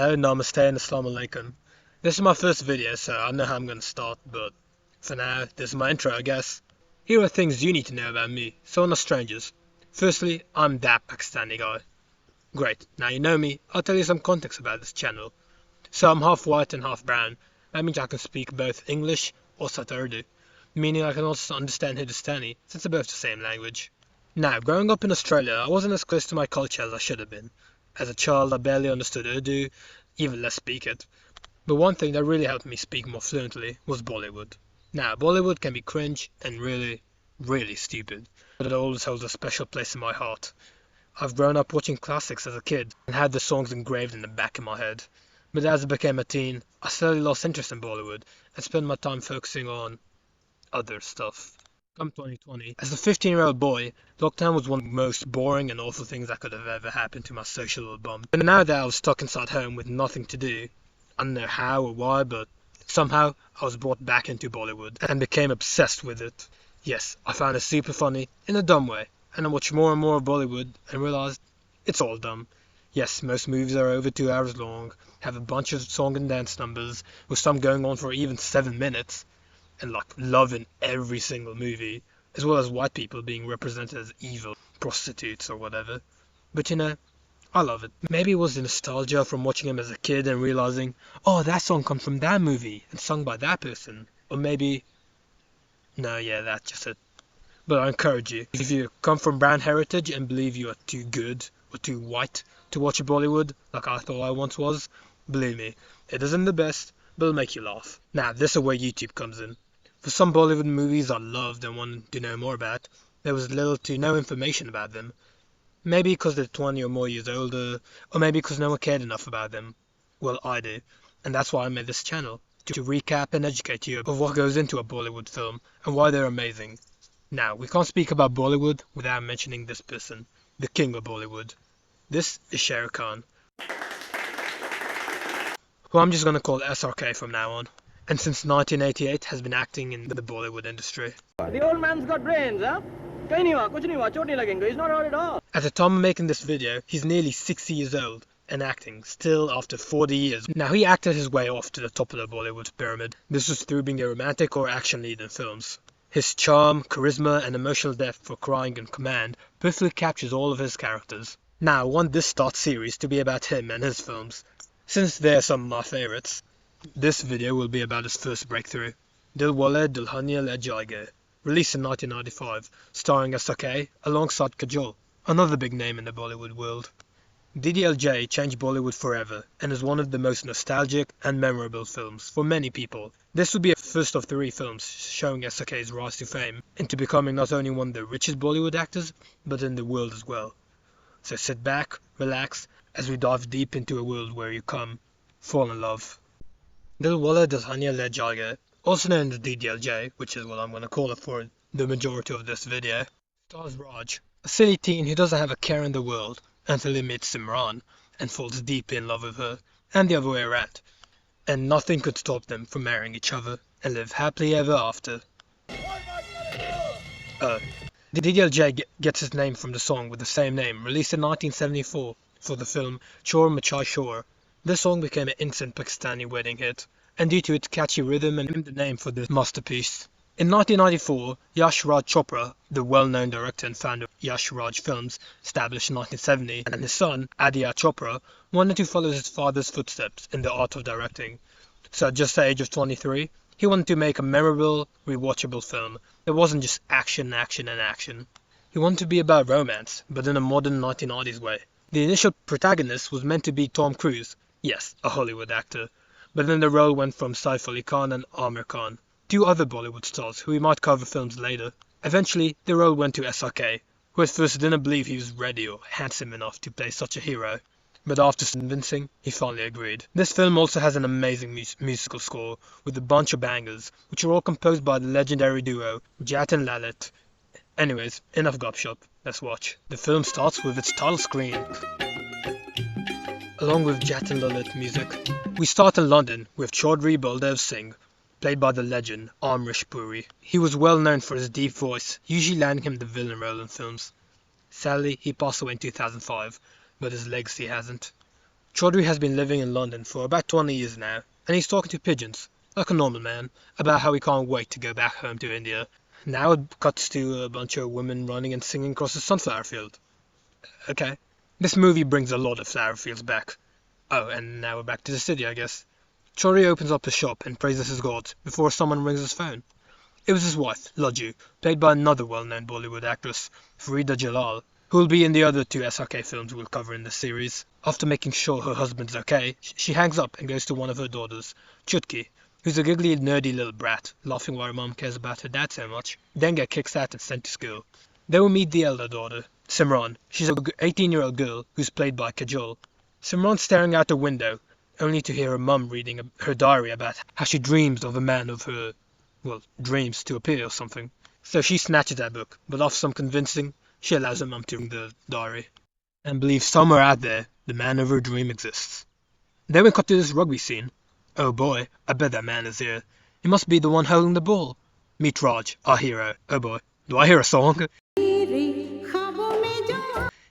Hello, namaste and assalamu alaikum. This is my first video, so I don't know how I'm going to start, but for now, this is my intro, I guess. Here are things you need to know about me, so not strangers. Firstly, I'm that Pakistani guy. Great, now you know me, I'll tell you some context about this channel. So I'm half white and half brown. That means I can speak both English or Urdu, meaning I can also understand Hindustani, since they're both the same language. Now, growing up in Australia, I wasn't as close to my culture as I should have been. As a child, I barely understood Urdu, even less speak it. But one thing that really helped me speak more fluently was Bollywood. Now, Bollywood can be cringe and really, really stupid, but it always holds a special place in my heart. I've grown up watching classics as a kid and had the songs engraved in the back of my head. But as I became a teen, I slowly lost interest in Bollywood and spent my time focusing on other stuff. Come 2020, as a 15-year-old boy, lockdown was one of the most boring and awful things that could have ever happened to my social little bum. And now that I was stuck inside home with nothing to do, I don't know how or why, but somehow I was brought back into Bollywood and became obsessed with it. Yes, I found it super funny, in a dumb way, and I watched more and more of Bollywood and realized it's all dumb. Yes, most movies are over 2 hours long, have a bunch of song and dance numbers, with some going on for even 7 minutes, and like love in every single movie, as well as white people being represented as evil prostitutes or whatever. But you know, I love it. Maybe it was the nostalgia from watching him as a kid and realizing, oh, that song comes from that movie and sung by that person. Or maybe, no, yeah, that's just it. But I encourage you, if you come from brown heritage and believe you are too good or too white to watch Bollywood, like I thought I once was, believe me, it isn't the best, but it'll make you laugh. Now, this is where YouTube comes in. For some Bollywood movies I loved and wanted to know more about, there was little to no information about them. Maybe because they're 20 or more years older, or maybe because no one cared enough about them. Well, I do, and that's why I made this channel, to recap and educate you of what goes into a Bollywood film and why they're amazing. Now, we can't speak about Bollywood without mentioning this person, the king of Bollywood. This is Shah Rukh Khan, who I'm just gonna call SRK from now on, and since 1988 has been acting in the Bollywood industry. The old man's got brains, huh? Kahin nahi hua, kuch nahi hua, chot nahi lagenge. He's not hurt at all. At the time of making this video, he's nearly 60 years old and acting, still after 40 years. Now, he acted his way off to the top of the Bollywood pyramid. This was through being a romantic or action lead in films. His charm, charisma, and emotional depth for crying and command perfectly captures all of his characters. Now, I want this Start series to be about him and his films, since they're some of my favorites. This video will be about his first breakthrough, Dilwale Dulhania Le Jayenge, released in 1995, starring SRK alongside Kajol, another big name in the Bollywood world. DDLJ changed Bollywood forever and is one of the most nostalgic and memorable films for many people. This will be a first of 3 films showing SRK's rise to fame into becoming not only one of the richest Bollywood actors, but in the world as well. So sit back, relax, as we dive deep into a world where you come, fall in love. Dilwale Dulhania Le Jayenge, also known as DDLJ, which is what I'm going to call it for the majority of this video, stars Raj, a silly teen who doesn't have a care in the world until he meets Simran and falls deep in love with her, and the other way around, and nothing could stop them from marrying each other and live happily ever after. DDLJ gets his name from the song with the same name, released in 1974 for the film Chor Machai Shor. This song became an instant Pakistani wedding hit, and due to its catchy rhythm and the name for this masterpiece. In 1994, Yash Raj Chopra, the well-known director and founder of Yash Raj Films, established in 1970, and his son, Aditya Chopra, wanted to follow his father's footsteps in the art of directing. So at just the age of 23, he wanted to make a memorable, rewatchable film that wasn't just action, action, and action. He wanted to be about romance, but in a modern 1990s way. The initial protagonist was meant to be Tom Cruise, yes, a Hollywood actor, but then the role went from Saif Ali Khan and Amir Khan, 2 other Bollywood stars who we might cover films later. Eventually, the role went to SRK, who at first didn't believe he was ready or handsome enough to play such a hero, but after convincing, he finally agreed. This film also has an amazing musical score with a bunch of bangers, which are all composed by the legendary duo Jat and Lalit. Anyways, enough gobshop, let's watch. The film starts with its title screen, along with Jat and Lalit music. We start in London with Chaudhry Baldev Singh, played by the legend Amrish Puri. He was well known for his deep voice, usually landing him the villain role in films. Sadly, he passed away in 2005, but his legacy hasn't. Chaudhry has been living in London for about 20 years now, and he's talking to pigeons, like a normal man, about how he can't wait to go back home to India. Now it cuts to a bunch of women running and singing across a sunflower field. Okay. This movie brings a lot of flower fields back. Oh, and now we're back to the city, I guess. Chaudhry opens up his shop and praises his gods before someone rings his phone. It was his wife, Laju, played by another well-known Bollywood actress, Farida Jalal, who will be in the other two SRK films we'll cover in this series. After making sure her husband's okay, she hangs up and goes to one of her daughters, Chutki, who's a giggly, nerdy little brat, laughing why her mom cares about her dad so much, then get kicked out and sent to school. They will meet the elder daughter, Simran. She's a 18-year-old girl who's played by Kajol. Simran's staring out the window, only to hear her mum reading her diary about how she dreams of a man of her, dreams to appear or something. So she snatches that book, but after some convincing, she allows her mum to read the diary, and believes somewhere out there, the man of her dream exists. Then we cut to this rugby scene. Oh boy, I bet that man is here. He must be the one holding the ball. Meet Raj, our hero. Oh boy, do I hear a song?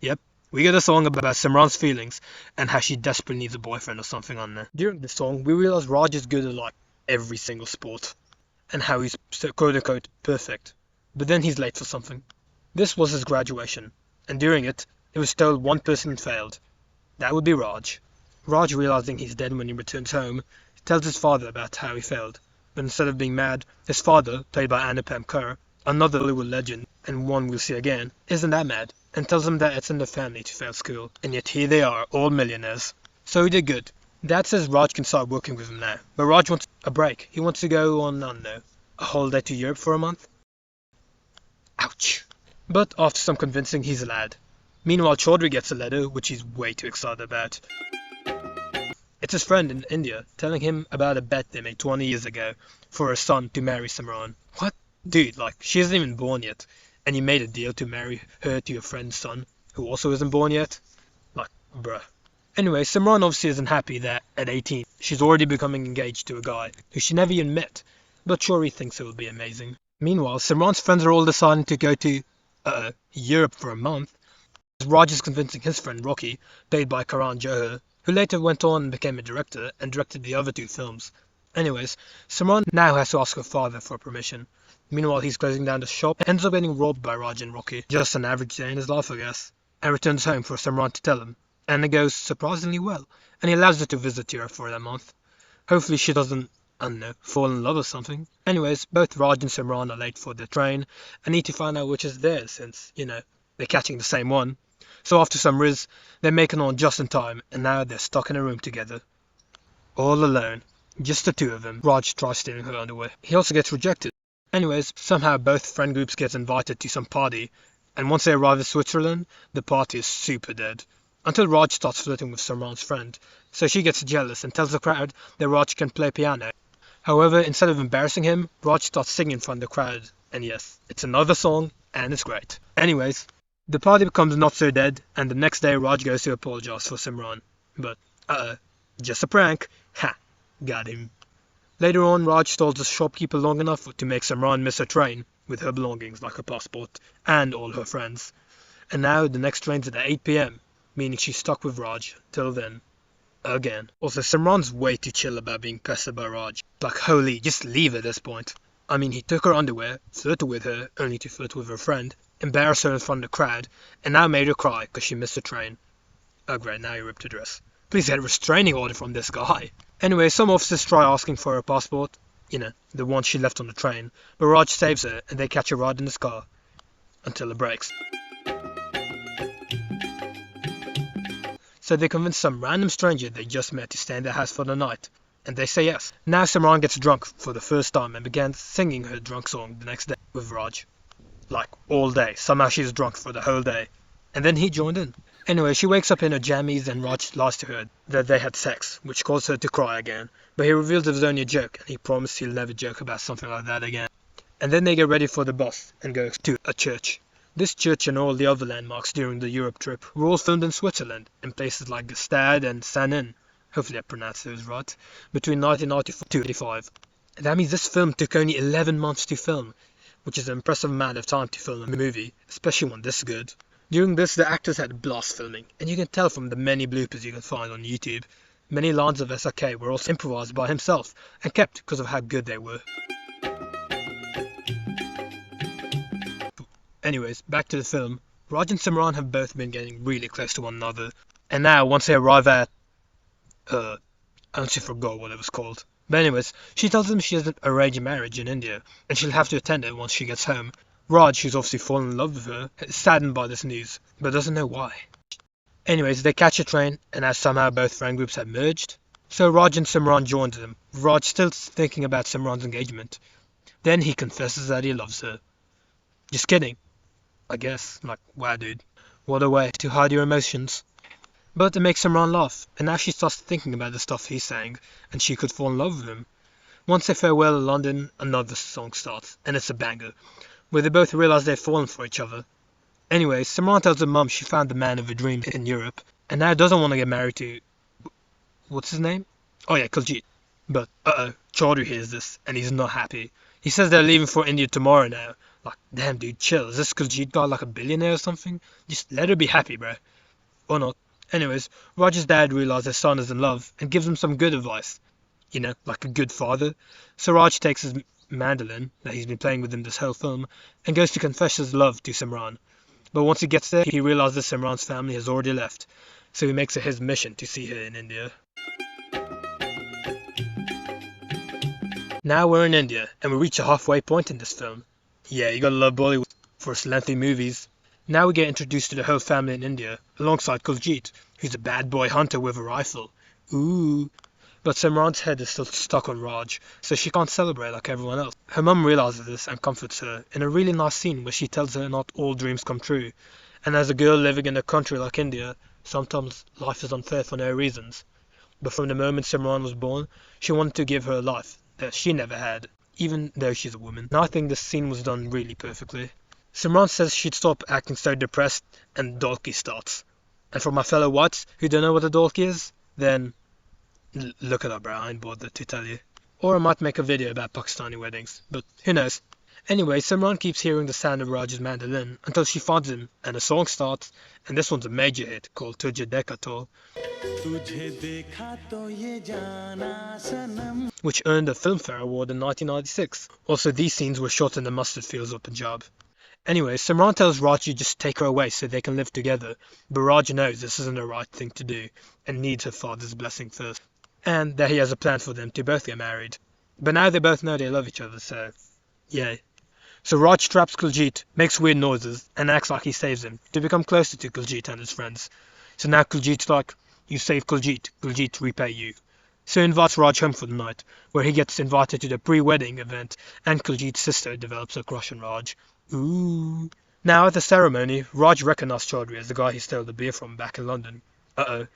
Yep, we get a song about Simran's feelings and how she desperately needs a boyfriend or something on there. During the song, we realize Raj is good at like every single sport, and how he's quote-unquote perfect. But then he's late for something. This was his graduation, and during it, it was told one person failed. That would be Raj. Raj, realizing he's dead when he returns home, tells his father about how he failed. But instead of being mad, his father, played by Anupam Kher, another Bollywood legend, and one we'll see again, isn't that mad, and tells him that it's in the family to fail school, and yet here they are, all millionaires. So he did good. Dad says Raj can start working with him now, but Raj wants a break. He wants to go on, I don't know, a holiday to Europe for a month. Ouch. But after some convincing, he's allowed. Meanwhile, Chaudhry gets a letter, which he's way too excited about. It's his friend in India, telling him about a bet they made 20 years ago for her son to marry Simran. What? Dude, like, she isn't even born yet, and you made a deal to marry her to your friend's son, who also isn't born yet? Like, bruh. Anyway, Simran obviously isn't happy that, at 18, she's already becoming engaged to a guy who she never even met, but Chaudhry thinks it would be amazing. Meanwhile, Simran's friends are all deciding to go to Europe for a month. Raj is convincing his friend Rocky, played by Karan Johar, who later went on and became a director and directed the other two films. Anyways, Simran now has to ask her father for permission. Meanwhile, he's closing down the shop and ends up getting robbed by Raj and Rocky. Just an average day in his life, I guess. And returns home for Simran to tell him. And it goes surprisingly well, and he allows her to visit Europe for that month. Hopefully she doesn't, I don't know, fall in love or something. Anyways, both Raj and Simran are late for their train and need to find out which is theirs since, they're catching the same one. So after some riz, they make it on just in time, and now they're stuck in a room together. All alone. Just the two of them. Raj tries stealing her underwear. He also gets rejected. Anyways, somehow both friend groups get invited to some party, and once they arrive in Switzerland, the party is super dead. Until Raj starts flirting with Simran's friend, so she gets jealous and tells the crowd that Raj can play piano. However, instead of embarrassing him, Raj starts singing in front of the crowd, and yes, it's another song, and it's great. Anyways, the party becomes not so dead, and the next day Raj goes to apologize for Simran. But, just a prank. Ha, got him. Later on, Raj stalls the shopkeeper long enough to make Simran miss her train, with her belongings like her passport, and all her friends. And now the next train's at 8 PM, meaning she's stuck with Raj, till then. Again. Also, Simran's way too chill about being pestered by Raj. Like, holy, just leave at this point. I mean, he took her underwear, flirted with her, only to flirt with her friend, embarrassed her in front of the crowd, and now made her cry because she missed the train. Oh great, now he ripped her dress. Please get a restraining order from this guy. Anyway, some officers try asking for her passport, the one she left on the train, but Raj saves her and they catch a ride in his car. Until it breaks. So they convince some random stranger they just met to stay in their house for the night, and they say yes. Now Simran gets drunk for the first time and begins singing her drunk song the next day with Raj. Like, all day. Somehow she's drunk for the whole day. And then he joined in. Anyway, she wakes up in her jammies and Raj lies to her that they had sex, which caused her to cry again. But he reveals it was only a joke, and he promised he'll never joke about something like that again. And then they get ready for the bus and go to a church. This church and all the other landmarks during the Europe trip were all filmed in Switzerland, in places like Gstaad and Sanin, hopefully I pronounced those right, between 1994 to 1985. That means this film took only 11 months to film, which is an impressive amount of time to film a movie, especially one this good. During this, the actors had a blast filming, and you can tell from the many bloopers you can find on YouTube. Many lines of SRK were also improvised by himself and kept because of how good they were. Anyways, back to the film. Raj and Simran have both been getting really close to one another, and now once they arrive at I actually forgot what it was called. But anyways, she tells him she has an arranged marriage in India, and she'll have to attend it once she gets home. Raj, who's obviously fallen in love with her, is saddened by this news, but doesn't know why. Anyways, they catch a train, and as somehow both friend groups have merged, so Raj and Simran join them, Raj still thinking about Simran's engagement. Then he confesses that he loves her. Just kidding, I guess. Like, wow dude, what a way to hide your emotions. But it makes Simran laugh, and now she starts thinking about the stuff he's saying, and she could fall in love with him. Once they farewell in London, another song starts, and it's a banger, where they both realise they've fallen for each other. Anyway, Simran tells her mum she found the man of her dreams in Europe, and now doesn't want to get married to... what's his name? Oh yeah, Kuljit. But, Chaudhry hears this, and he's not happy. He says they're leaving for India tomorrow now. Like, damn dude, chill. Is this Kuljit guy like a billionaire or something? Just let her be happy, bro. Or not. Anyways, Raj's dad realises his son is in love, and gives him some good advice. You know, like a good father. So Raj takes his mandolin, that he's been playing with him this whole film, and goes to confess his love to Simran. But once he gets there, he realises Simran's family has already left, so he makes it his mission to see her in India. Now we're in India, and we reach a halfway point in this film. Yeah, you gotta love Bollywood for its lengthy movies. Now we get introduced to the whole family in India, alongside Kuljit, who's a bad boy hunter with a rifle. Ooh. But Simran's head is still stuck on Raj, so she can't celebrate like everyone else. Her mum realises this and comforts her in a really nice scene where she tells her not all dreams come true. And as a girl living in a country like India, sometimes life is unfair for no reasons. But from the moment Simran was born, she wanted to give her a life that she never had, even though she's a woman. And I think this scene was done really perfectly. Simran says she'd stop acting so depressed, and Dolki starts. And for my fellow whites who don't know what a Dolki is, then look it up, bro. I ain't bothered to tell you. Or I might make a video about Pakistani weddings, but who knows. Anyway, Simran keeps hearing the sound of Raj's mandolin until she finds him, and a song starts, and this one's a major hit called Tujhe Dekha To, which earned a Filmfare Award in 1996. Also, these scenes were shot in the mustard fields of Punjab. Anyway, Simran tells Raj to just take her away so they can live together, but Raj knows this isn't the right thing to do, and needs her father's blessing first. And that he has a plan for them to both get married. But now they both know they love each other, so yay. So Raj traps Kuljit, makes weird noises, and acts like he saves him, to become closer to Kuljit and his friends. So now Kuljit's like, you save Kuljit, Kuljit repay you. So he invites Raj home for the night, where he gets invited to the pre-wedding event, and Kuljit's sister develops a crush on Raj. Ooh. Now at the ceremony, Raj recognised Chaudhry as the guy he stole the beer from back in London.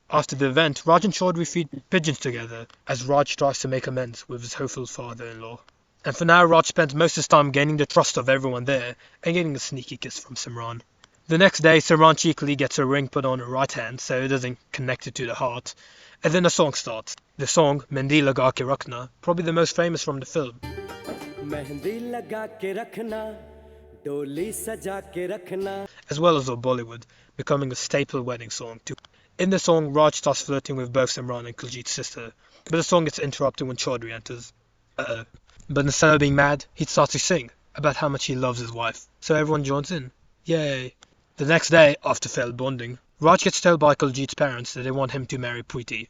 After the event, Raj and Chaudhry feed pigeons together, as Raj tries to make amends with his hopeful father-in-law. And for now, Raj spends most of his time gaining the trust of everyone there, and getting a sneaky kiss from Simran. The next day, Simran cheekily gets a ring put on her right hand, so it doesn't connect it to the heart. And then a song starts. The song, Mehndi Laga Ke Rakhna, probably the most famous from the film. As well as of Bollywood, becoming a staple wedding song too. In the song, Raj starts flirting with both Simran and Kuljit's sister, but the song gets interrupted when Chaudhry enters. But instead of being mad, he starts to sing about how much he loves his wife, so everyone joins in. Yay! The next day, after failed bonding, Raj gets told by Kuljit's parents that they want him to marry Preeti.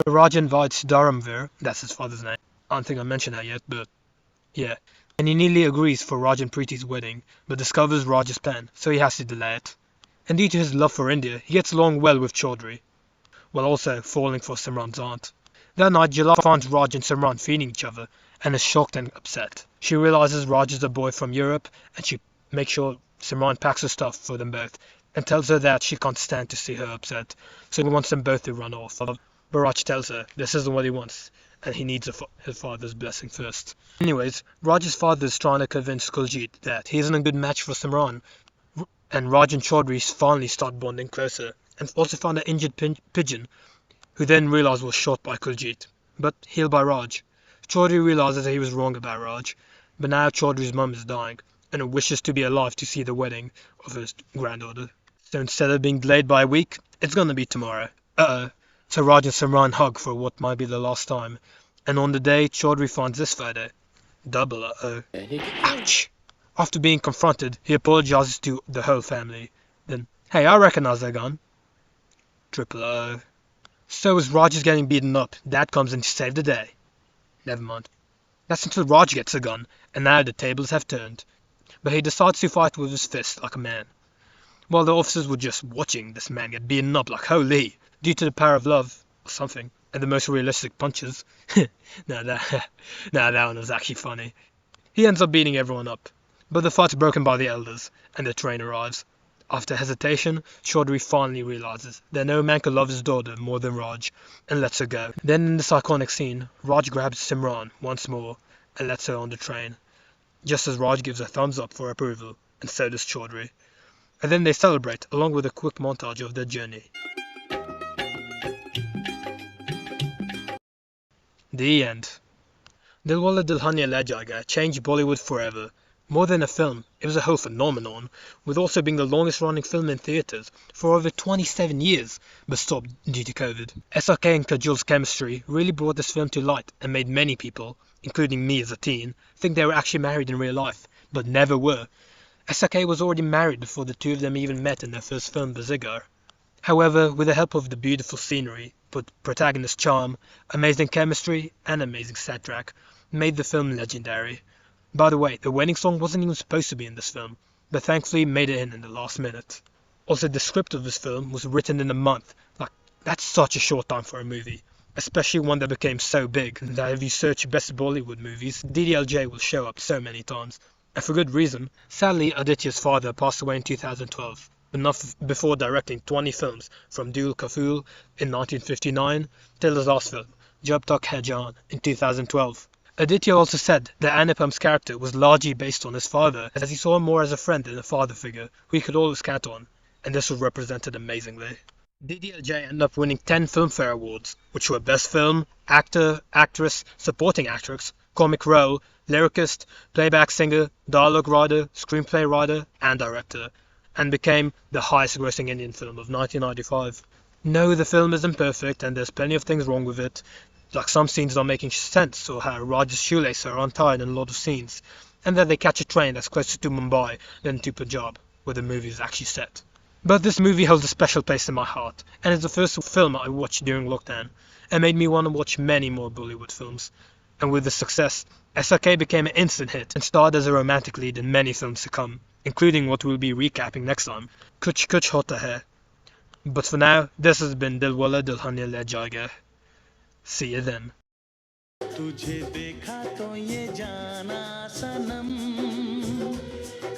Raj invites Dharamveer, that's his father's name. I don't think I mentioned that yet, but yeah. And he nearly agrees for Raj and Preeti's wedding, but discovers Raj's plan, so he has to delay it. And due to his love for India, he gets along well with Chaudhry, while also falling for Simran's aunt. That night, Jalal finds Raj and Simran feeding each other, and is shocked and upset. She realizes Raj is a boy from Europe, and she makes sure Simran packs her stuff for them both, and tells her that she can't stand to see her upset, so he wants them both to run off. But Raj tells her this isn't what he wants, and he needs his father's blessing first. Anyways, Raj's father is trying to convince Kuljit that he isn't a good match for Simran, and Raj and Chaudhry finally start bonding closer, and also find an injured pigeon, who then realize was shot by Kuljit, but healed by Raj. Chaudhry realizes that he was wrong about Raj, but now Chaudhry's mum is dying, and wishes to be alive to see the wedding of his granddaughter. So instead of being delayed by a week, it's gonna be tomorrow. Uh-oh. So Raj and Simran hug for what might be the last time. And on the day, Chaudhry finds this photo. Double uh-oh. Ouch! After being confronted, he apologizes to the whole family. Then, hey, I recognize that gun. Triple O. So as Raj is getting beaten up, Dad comes in to save the day. Never mind. That's until Raj gets a gun, and now the tables have turned. But he decides to fight with his fist like a man. While the officers were just watching this man get beaten up like holy, due to the power of love, or something, and the most realistic punches. that one was actually funny. He ends up beating everyone up, but the fight's broken by the elders, and the train arrives. After hesitation, Chaudhry finally realizes that no man could love his daughter more than Raj, and lets her go. Then in this iconic scene, Raj grabs Simran once more, and lets her on the train, just as Raj gives a thumbs up for approval, and so does Chaudhry. And then they celebrate, along with a quick montage of their journey. The end. Dilwale Dulhania Le Jayega changed Bollywood forever. More than a film, it was a whole phenomenon, with also being the longest running film in theatres for over 27 years, but stopped due to COVID. SRK and Kajol's chemistry really brought this film to light and made many people, including me as a teen, think they were actually married in real life, but never were. SRK was already married before the two of them even met in their first film, Bazigar. However, with the help of the beautiful scenery, protagonist charm, amazing chemistry, and amazing soundtrack, made the film legendary. By the way, the wedding song wasn't even supposed to be in this film, but thankfully made it in the last minute. Also, the script of this film was written in a month. Like, that's such a short time for a movie, especially one that became so big that if you search best Bollywood movies, DDLJ will show up so many times, and for good reason. Sadly, Aditya's father passed away in 2012, but not before directing 20 films, from Dul Ka Phool in 1959 till his last film, Jab Tak Hai Jaan, in 2012. Aditya also said that Anupam's character was largely based on his father, as he saw him more as a friend than a father figure who he could always count on, and this was represented amazingly. DDLJ ended up winning 10 Filmfare Awards, which were Best Film, Actor, Actress, Supporting Actress, Comic Role, Lyricist, Playback Singer, Dialogue Writer, Screenplay Writer, and Director, and became the highest grossing Indian film of 1995. No, the film isn't perfect, and there's plenty of things wrong with it, like some scenes not making sense, or how Raj's shoelaces are untied in a lot of scenes, and that they catch a train that's closer to Mumbai than to Punjab, where the movie is actually set. But this movie holds a special place in my heart, and it's the first film I watched during lockdown, and made me want to watch many more Bollywood films. And with the success, SRK became an instant hit and starred as a romantic lead in many films to come, including what we'll be recapping next time, Kuch Kuch Hota Hai. But for now, this has been Dilwale Dulhania Le Jayega. See you then. तुझे देखा तो ये जाना सनम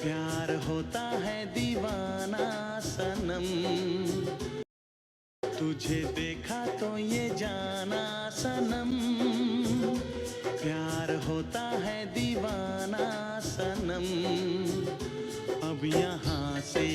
प्यार होता है दीवाना सनम तुझे देखा तो ये जाना सनम प्यार होता है दीवाना सनम अब यहाँ से